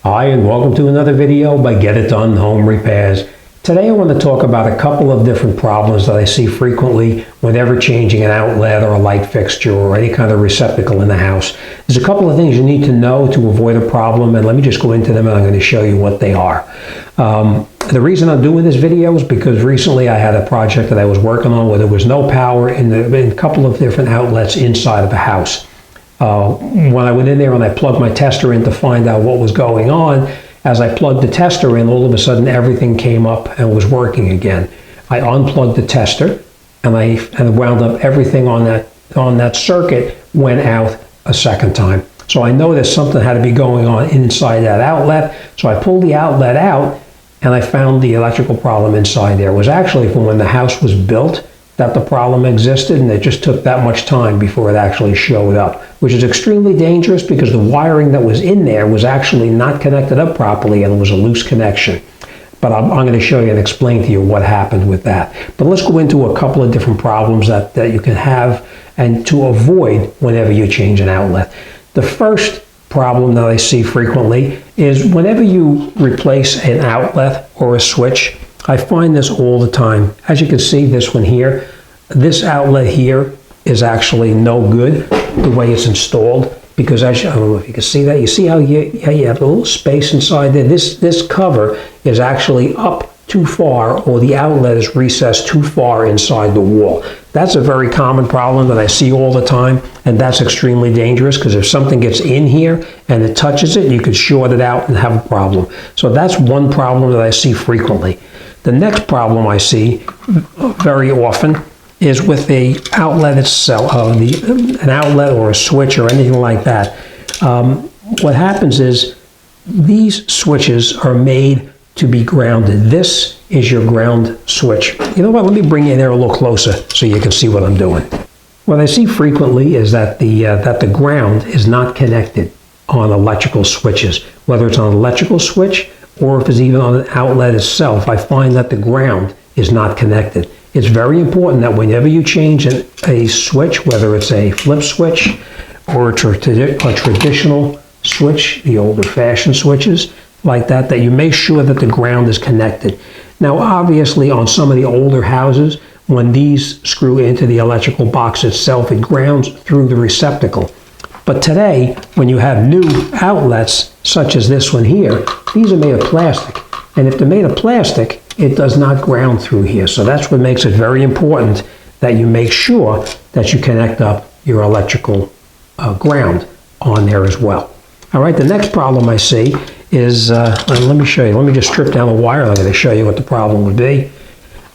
Hi, and welcome to another video by Get It Done Home Repairs. Today I want to talk about a couple of different problems that I see frequently whenever changing an outlet or a light fixture or any kind of receptacle in the house. There's a couple of things you need to know to avoid a problem, and let me just go into them and I'm going to show you what they are. The reason I'm doing this video is because recently I had a project that I was working on where there was no power in a couple of different outlets inside of a house. When I went in there and I plugged my tester in to find out what was going on, as I plugged the tester in, all of a sudden everything came up and was working again. I unplugged the tester and I wound up everything on that circuit went out a second time. So I know that something had to be going on inside that outlet. So I pulled the outlet out and I found the electrical problem inside there. It was actually from when the house was built that the problem existed, and it just took that much time before it actually showed up, which is extremely dangerous because the wiring that was in there was actually not connected up properly and it was a loose connection. But I'm going to show you and explain to you what happened with that. But let's go into a couple of different problems that you can have and to avoid whenever you change an outlet. The first problem that I see frequently is whenever you replace an outlet or a switch. I find this all the time. As you can see, this one here, this outlet here is actually no good the way it's installed, because I don't know if you can see that. You see how you have a little space inside there? This cover is actually up too far, or the outlet is recessed too far inside the wall. That's a very common problem that I see all the time, and that's extremely dangerous because if something gets in here and it touches it, you could short it out and have a problem. So that's one problem that I see frequently. The next problem I see very often is with the outlet itself, an outlet or a switch or anything like that. What happens is these switches are made to be grounded. This is your ground switch. You know what, let me bring you in there a little closer so you can see what I'm doing. What I see frequently is that the ground is not connected on electrical switches, whether it's on an electrical switch or if it's even on an outlet itself. I find that the ground is not connected. It's very important that whenever you change a switch, whether it's a flip switch or a traditional switch, the older fashioned switches like that you make sure that the ground is connected. Now obviously on some of the older houses, when these screw into the electrical box itself, it grounds through the receptacle. But today, when you have new outlets, such as this one here, these are made of plastic. And if they're made of plastic, it does not ground through here. So that's what makes it very important that you make sure that you connect up your electrical ground on there as well. All right, the next problem I see is, let me show you. Let me just strip down the wire. I'm going to show you what the problem would be.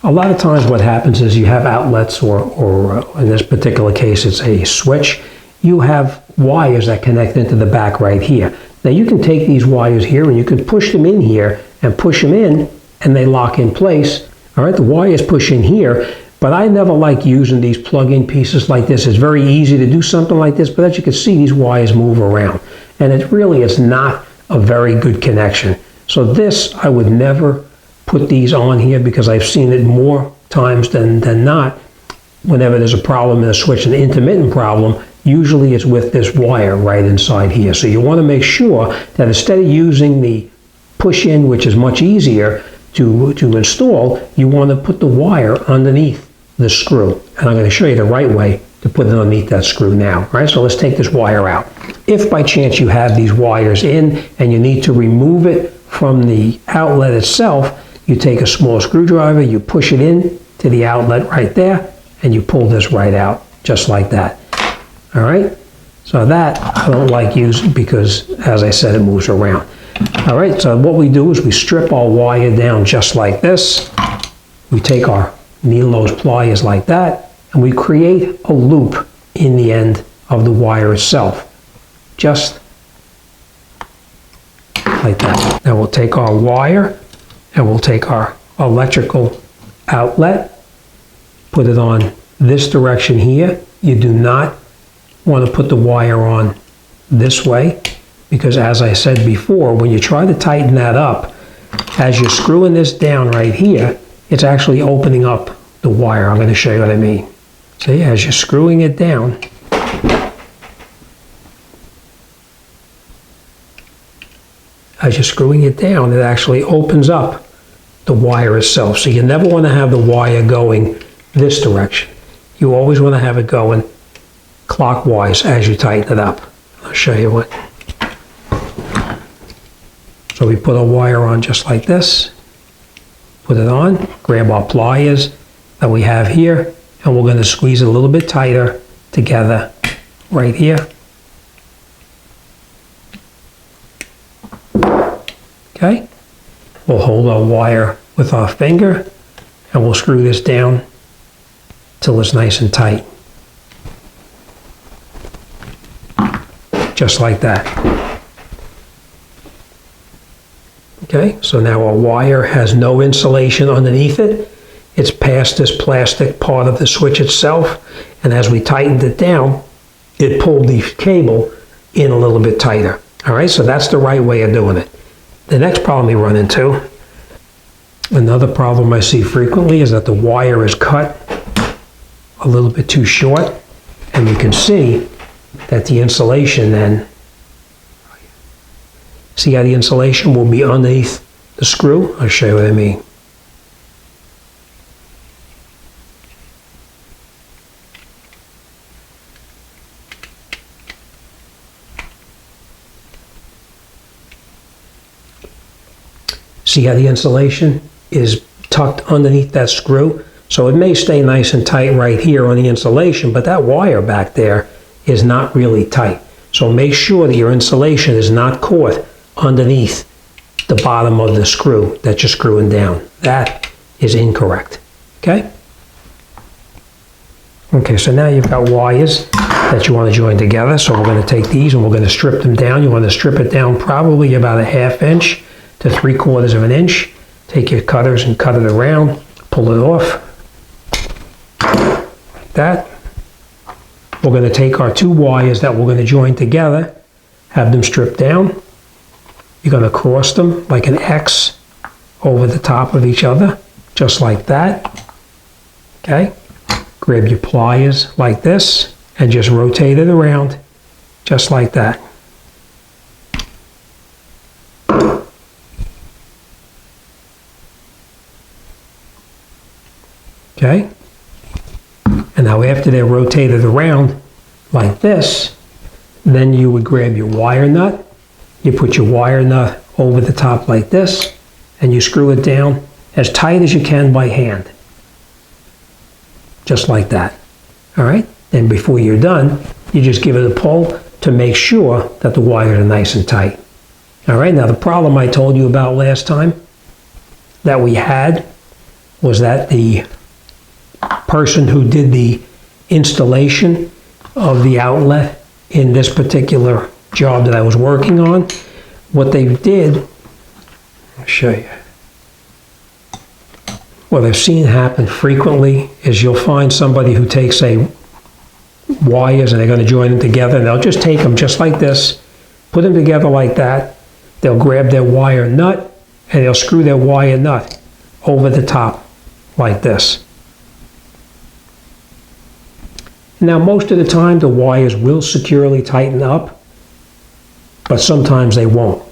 A lot of times what happens is you have outlets, or in this particular case, it's a switch. You have wires that connect into the back right here. Now you can take these wires here and you can push them in here and push them in and they lock in place. All right, the wires push in here, but I never like using these plug-in pieces like this. It's very easy to do something like this, but as you can see, these wires move around and it really is not a very good connection. So this, I would never put these on here because I've seen it more times than not. Whenever there's a problem in a switch, an intermittent problem, usually it's with this wire right inside here. So you want to make sure that instead of using the push-in, which is much easier to install, you want to put the wire underneath the screw. And I'm going to show you the right way to put it underneath that screw now. All right, so let's take this wire out. If by chance you have these wires in and you need to remove it from the outlet itself, you take a small screwdriver, you push it in to the outlet right there, and you pull this right out, just like that. All right, so that I don't like using because, as I said, it moves around. All right, so what we do is we strip our wire down just like this. We take our needle nose pliers like that, and we create a loop in the end of the wire itself, just like that. Now we'll take our wire and we'll take our electrical outlet, put it on this direction here. You do not want to put the wire on this way because, as I said before, when you try to tighten that up, as you're screwing this down right here, it's actually opening up the wire. I'm going to show you what I mean. See, as you're screwing it down, as you're screwing it down, it actually opens up the wire itself. So you never want to have the wire going this direction. You always want to have it going clockwise as you tighten it up. I'll show you what. So we put a wire on just like this, put it on, grab our pliers that we have here, and we're going to squeeze it a little bit tighter together right here. Okay, we'll hold our wire with our finger and we'll screw this down till it's nice and tight. Just like that. Okay, so now our wire has no insulation underneath it. It's past this plastic part of the switch itself, and as we tightened it down, it pulled the cable in a little bit tighter. All right, so that's the right way of doing it. The next problem we run into, another problem I see frequently, is that the wire is cut a little bit too short, and you can see that the insulation then, see how the insulation will be underneath the screw? I'll show you what I mean. See how the insulation is tucked underneath that screw? So it may stay nice and tight right here on the insulation, but that wire back there is not really tight. So make sure that your insulation is not caught underneath the bottom of the screw that you're screwing down. That is incorrect. Okay? Okay, so now you've got wires that you want to join together. So we're going to take these and we're going to strip them down. You want to strip it down probably about 1/2 inch to 3/4 of an inch. Take your cutters and cut it around, pull it off, like that. We're going to take our 2 wires that we're going to join together, have them stripped down. You're going to cross them like an X over the top of each other, just like that. Okay? Grab your pliers like this and just rotate it around, just like that. Okay? And now after they're rotated around like this, then you would grab your wire nut. You put your wire nut over the top like this, and you screw it down as tight as you can by hand. Just like that. All right? Then before you're done, you just give it a pull to make sure that the wires are nice and tight. All right? Now the problem I told you about last time that we had was that the person who did the installation of the outlet in this particular job that I was working on, what they did, I'll show you. What I've seen happen frequently is you'll find somebody who takes wires and they're going to join them together, and they'll just take them just like this, put them together like that. They'll grab their wire nut and they'll screw their wire nut over the top like this. Now, most of the time, the wires will securely tighten up, but sometimes they won't.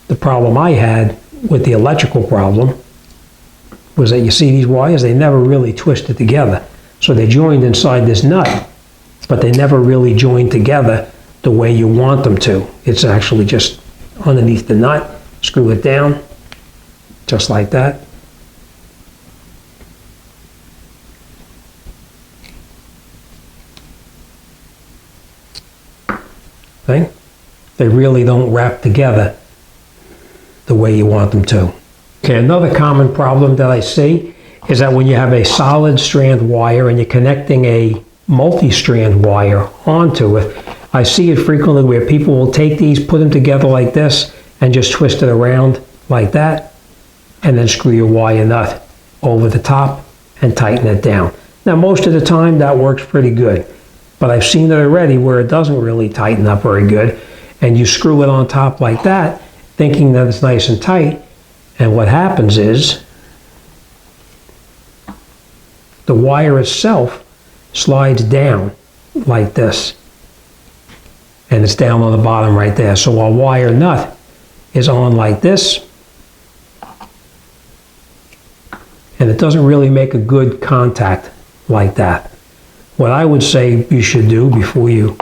The problem I had with the electrical problem was that you see these wires, they never really twisted together. So they're joined inside this nut, but they never really join together the way you want them to. It's actually just underneath the nut, screw it down, just like that. They really don't wrap together the way you want them to. Okay, another common problem that I see is that when you have a solid strand wire and you're connecting a multi-strand wire onto it, I see it frequently where people will take these, put them together like this, and just twist it around like that, and then screw your wire nut over the top and tighten it down. Now, most of the time that works pretty good, but I've seen it already where it doesn't really tighten up very good, and you screw it on top like that, thinking that it's nice and tight, and what happens is the wire itself slides down like this, and it's down on the bottom right there. So our wire nut is on like this, and it doesn't really make a good contact like that. What I would say you should do before you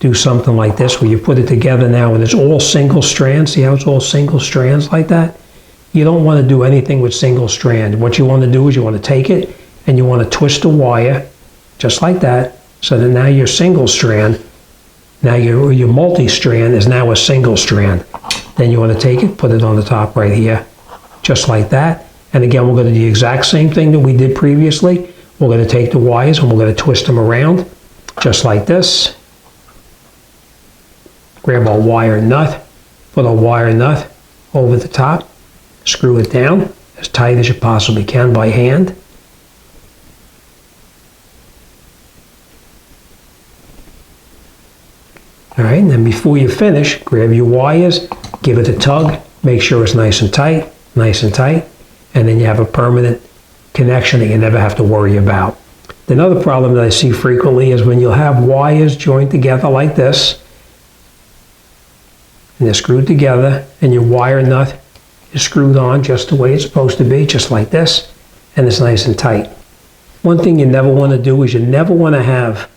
do something like this, where you put it together now and it's all single strands, see how it's all single strands like that? You don't want to do anything with single strand. What you want to do is you want to take it and you want to twist the wire just like that, so that now your single strand, now your multi-strand is now a single strand. Then you want to take it, put it on the top right here, just like that. And again, we're going to do the exact same thing that we did previously. We're going to take the wires and we're going to twist them around, just like this. Grab our wire nut, put our wire nut over the top, screw it down as tight as you possibly can by hand. All right, and then before you finish, grab your wires, give it a tug, make sure it's nice and tight, and then you have a permanent connection that you never have to worry about. Another problem that I see frequently is when you'll have wires joined together like this, and they're screwed together, and your wire nut is screwed on just the way it's supposed to be, just like this, and it's nice and tight. One thing you never want to do is you never want to have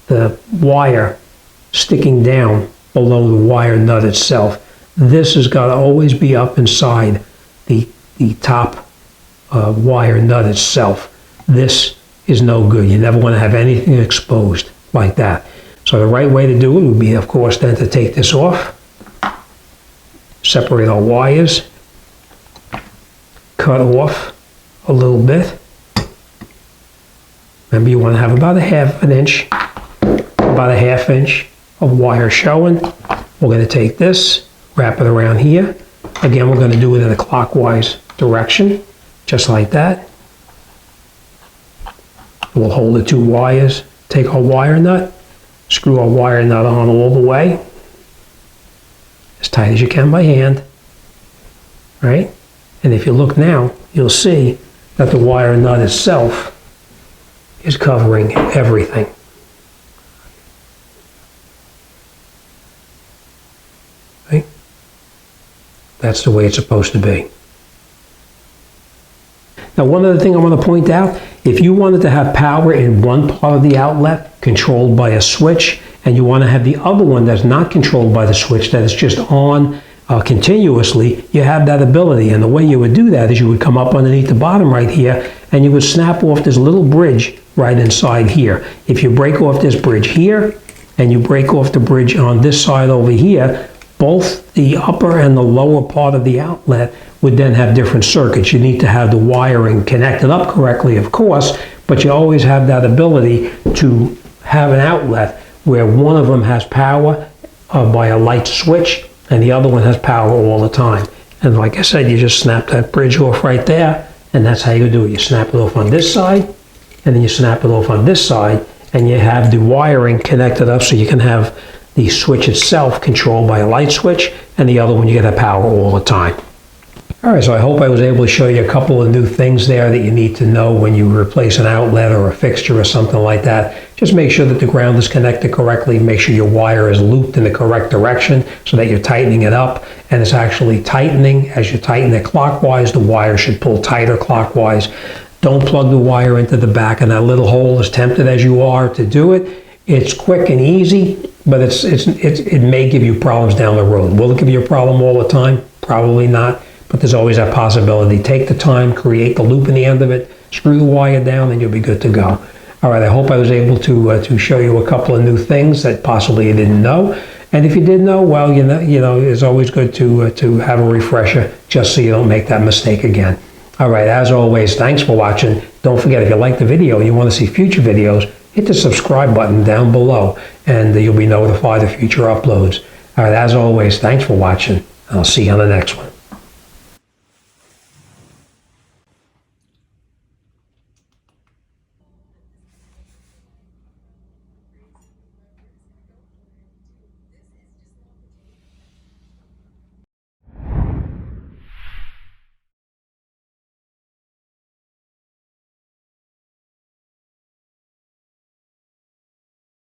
the wire sticking down below the wire nut itself. This has got to always be up inside the top wire nut itself. This is no good. You never want to have anything exposed like that. So the right way to do it would be, of course, then to take this off, separate our wires, cut off a little bit. Remember, you want to have about a half inch of wire showing. We're going to take this, wrap it around here. Again, we're going to do it in a clockwise direction, just like that. We'll hold the two wires, take our wire nut, screw our wire nut on all the way, as tight as you can by hand, right? And if you look now, you'll see that the wire nut itself is covering everything. Right? That's the way it's supposed to be. Now, one other thing I want to point out, if you wanted to have power in one part of the outlet controlled by a switch, and you want to have the other one that's not controlled by the switch, that is just on continuously, you have that ability. And the way you would do that is you would come up underneath the bottom right here, and you would snap off this little bridge right inside here. If you break off this bridge here, and you break off the bridge on this side over here, both the upper and the lower part of the outlet would then have different circuits. You need to have the wiring connected up correctly, of course, but you always have that ability to have an outlet where one of them has power by a light switch and the other one has power all the time. And like I said, you just snap that bridge off right there, and that's how you do it. You snap it off on this side, and then you snap it off on this side, and you have the wiring connected up so you can have the switch itself controlled by a light switch, and the other one you get that power all the time. All right, so I hope I was able to show you a couple of new things there that you need to know when you replace an outlet or a fixture or something like that. Just make sure that the ground is connected correctly. Make sure your wire is looped in the correct direction so that you're tightening it up, and it's actually tightening. As you tighten it clockwise, the wire should pull tighter clockwise. Don't plug the wire into the back of that little hole, as tempted as you are to do it. It's quick and easy, but it may give you problems down the road. Will it give you a problem all the time? Probably not. But there's always that possibility. Take the time, create the loop in the end of it, screw the wire down, and you'll be good to go. All right, I hope I was able to show you a couple of new things that possibly you didn't know. And if you did know, well, you know, it's always good to have a refresher just so you don't make that mistake again. All right, as always, thanks for watching. Don't forget, if you like the video and you want to see future videos, hit the subscribe button down below, and you'll be notified of future uploads. All right, as always, thanks for watching. I'll see you on the next one.